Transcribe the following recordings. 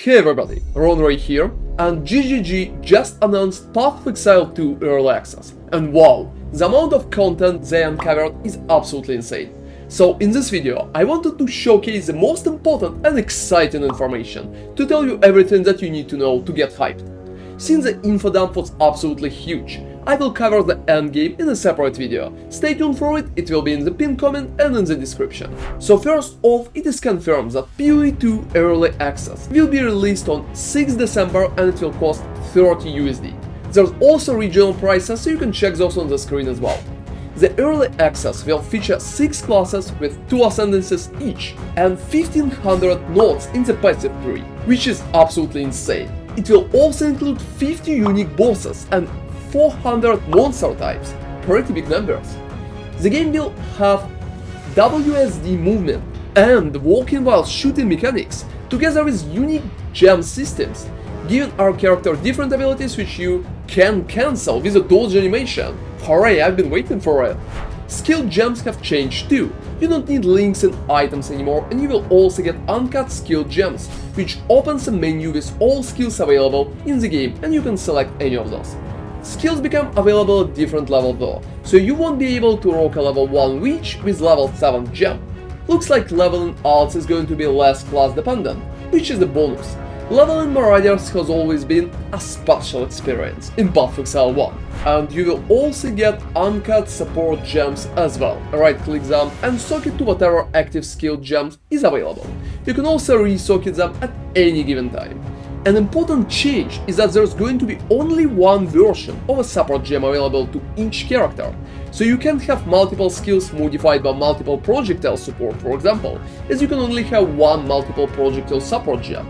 Hey everybody, ronarray here, and GGG just announced Path of Exile 2 Early Access, and wow, the amount of content they uncovered is absolutely insane. So in this video, I wanted to showcase the most important and exciting information, to tell you everything that you need to know to get hyped. Since the info dump was absolutely huge, I will cover the endgame in a separate video. Stay tuned for it, it will be in the pinned comment and in the description. So first off, it is confirmed that PoE 2 Early Access will be released on 6 December and it will cost 30 USD. There's also regional prices, so you can check those on the screen as well. The Early Access will feature 6 classes with 2 Ascendancies each and 1500 nodes in the passive tree, which is absolutely insane. It will also include 50 unique bosses and 400 monster types, pretty big numbers. The game will have WSD movement and walking while shooting mechanics, together with unique gem systems, giving our character different abilities which you can cancel with a dodge animation. Hooray, I've been waiting for it! Skill gems have changed too. You don't need links and items anymore, and you will also get uncut skill gems, which opens a menu with all skills available in the game and you can select any of those. Skills become available at different levels though, so you won't be able to rock a level 1 witch with level 7 gem. Looks like leveling alts is going to be less class dependent, which is a bonus. Leveling Marauders has always been a special experience in Path of Exile 1, and you will also get uncut support gems as well. Right-click them and socket to whatever active skill gems is available. You can also re-socket them at any given time. An important change is that there's going to be only one version of a support gem available to each character, so you can't have multiple skills modified by multiple projectile support, for example, as you can only have one multiple projectile support gem.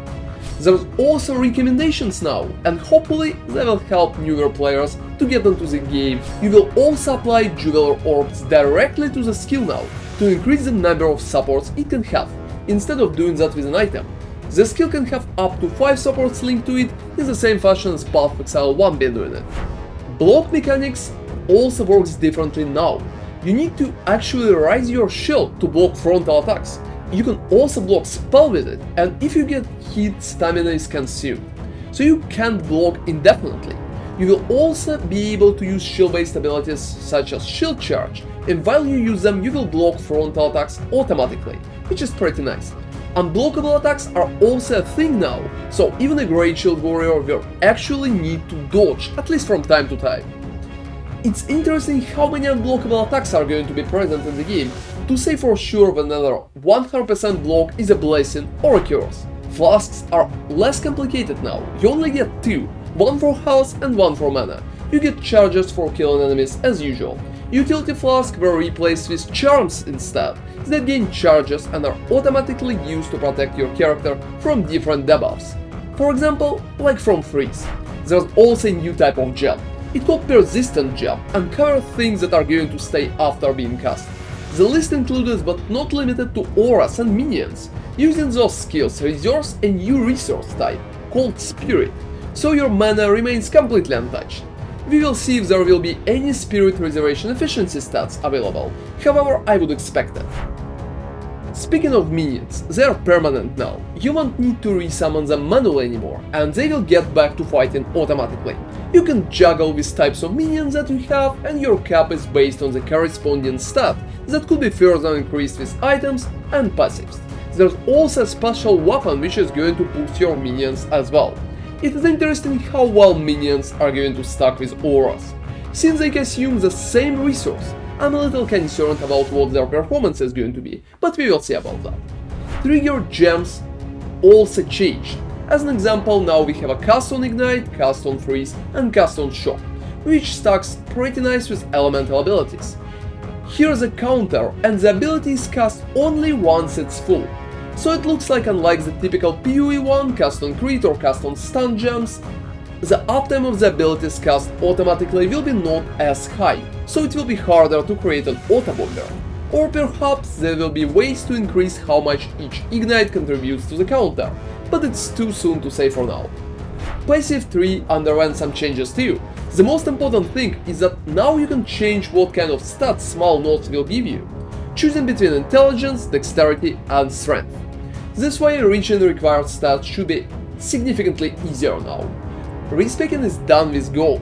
There's also recommendations now, and hopefully they will help newer players to get into the game. You will also apply Juveler Orbs directly to the skill now, to increase the number of supports it can have, instead of doing that with an item. The skill can have up to 5 supports linked to it in the same fashion as Path of Exile 1 been doing it. Block mechanics also works differently now. You need to actually raise your shield to block frontal attacks. You can also block spell with it, and if you get hit, stamina is consumed, so you can't block indefinitely. You will also be able to use shield-based abilities such as shield charge, and while you use them you will block frontal attacks automatically, which is pretty nice. Unblockable attacks are also a thing now, so even a Great Shield Warrior will actually need to dodge, at least from time to time. It's interesting how many unblockable attacks are going to be present in the game. To say for sure whether 100% block is a blessing or a curse. Flasks are less complicated now, you only get 2, one for health and one for mana. You get charges for killing enemies as usual. Utility Flasks were replaced with charms instead, that gain charges and are automatically used to protect your character from different debuffs. For example, like from freeze. There's also a new type of gem. It's called Persistent Gem and covers things that are going to stay after being cast. The list included but not limited to auras and minions. Using those skills reserves a new resource type, called Spirit, so your mana remains completely untouched. We will see if there will be any Spirit reservation efficiency stats available, however I would expect it. Speaking of minions, they are permanent now. You won't need to resummon them manually anymore, and they will get back to fighting automatically. You can juggle with types of minions that you have, and your cap is based on the corresponding stat that could be further increased with items and passives. There's also a special weapon which is going to boost your minions as well. It is interesting how well minions are going to stack with auras. Since they consume the same resource, I'm a little concerned about what their performance is going to be, but we will see about that. Trigger gems also changed. As an example, now we have a cast on Ignite, cast on Freeze and cast on Shock, which stacks pretty nice with elemental abilities. Here's a counter, and the ability is cast only once it's full. So it looks like, unlike the typical PoE one, cast on crit or cast on stun gems, the uptime of the abilities cast automatically will be not as high, so it will be harder to create an auto-bomber. Or perhaps there will be ways to increase how much each Ignite contributes to the counter, but it's too soon to say for now. Passive 3 underwent some changes too. The most important thing is that now you can change what kind of stats small nodes will give you, choosing between intelligence, dexterity and strength. This way reaching the required stats should be significantly easier now. Respecing is done with gold,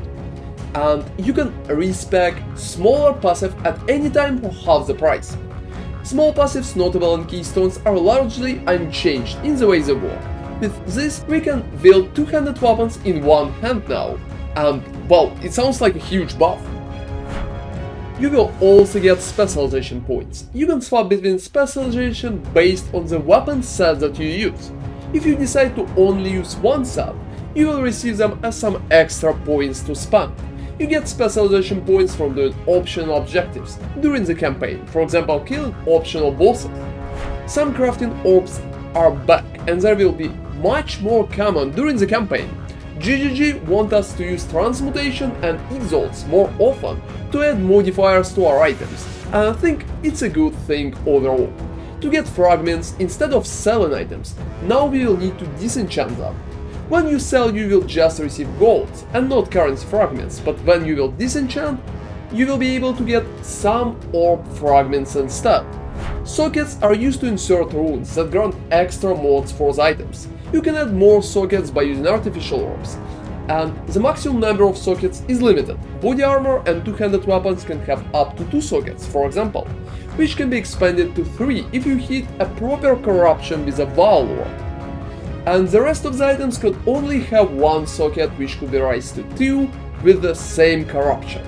and you can respec smaller passive at any time for half the price. Small passives notable in Keystones are largely unchanged in the way they work. With this, we can wield 200 weapons in one hand now, and well, it sounds like a huge buff. You will also get specialization points. You can swap between specialization based on the weapon set that you use. If you decide to only use one set, you will receive them as some extra points to spend. You get specialization points from doing optional objectives during the campaign, for example killing optional bosses. Some crafting orbs are back and they will be much more common during the campaign. GGG want us to use transmutation and exalts more often to add modifiers to our items, and I think it's a good thing overall. To get fragments instead of selling items, now we will need to disenchant them. When you sell, you will just receive gold and not currency fragments, but when you will disenchant, you will be able to get some orb fragments instead. Sockets are used to insert runes that grant extra mods for the items. You can add more sockets by using artificial orbs, and the maximum number of sockets is limited. Body armor and two-handed weapons can have up to 2 sockets, for example, which can be expanded to 3 if you hit a proper corruption with a Vaal orb. And the rest of the items could only have 1 socket, which could be raised to 2 with the same corruption.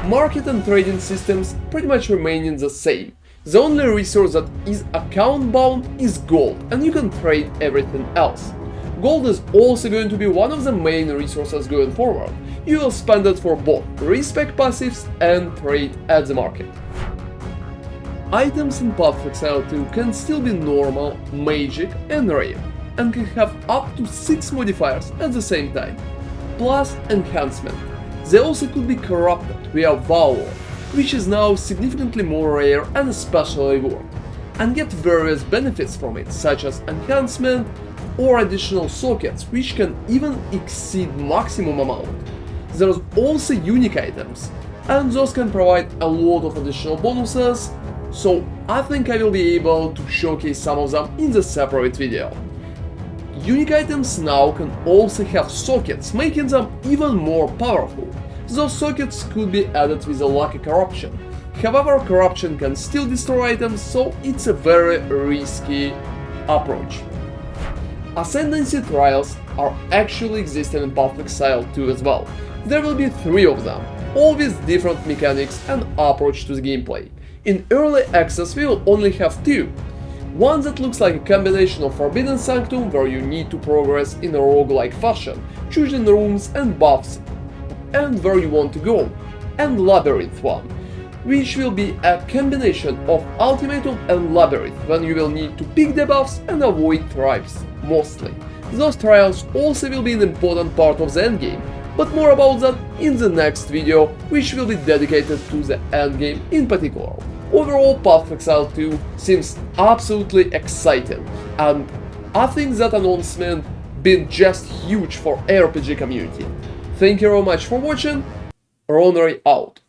Market and trading systems pretty much remain the same. The only resource that is account bound is gold, and you can trade everything else. Gold is also going to be one of the main resources going forward. You will spend it for both Respec Passives and trade at the market. Items in Path of Exile 2 can still be normal, magic and rare, and can have up to 6 modifiers at the same time, plus enhancement. They also could be corrupted via Vaal, which is now significantly more rare and especially worth, and get various benefits from it, such as enhancement or additional sockets, which can even exceed maximum amount. There's also unique items, and those can provide a lot of additional bonuses, so I think I will be able to showcase some of them in the separate video. Unique items now can also have sockets, making them even more powerful. Those sockets could be added with a lucky corruption. However, corruption can still destroy items, so it's a very risky approach. Ascendancy trials are actually existing in Path of Exile 2 as well. There will be 3 of them, all with different mechanics and approach to the gameplay. In early access we will only have 2. One that looks like a combination of Forbidden Sanctum, where you need to progress in a roguelike fashion, choosing rooms and buffs and where you want to go, and Labyrinth one, which will be a combination of Ultimatum and Labyrinth, when you will need to pick the buffs and avoid tribes, mostly. Those trials also will be an important part of the endgame, but more about that in the next video, which will be dedicated to the endgame in particular. Overall, Path of Exile 2 seems absolutely exciting, and I think that announcement been just huge for RPG community. Thank you very much for watching, ronarray out.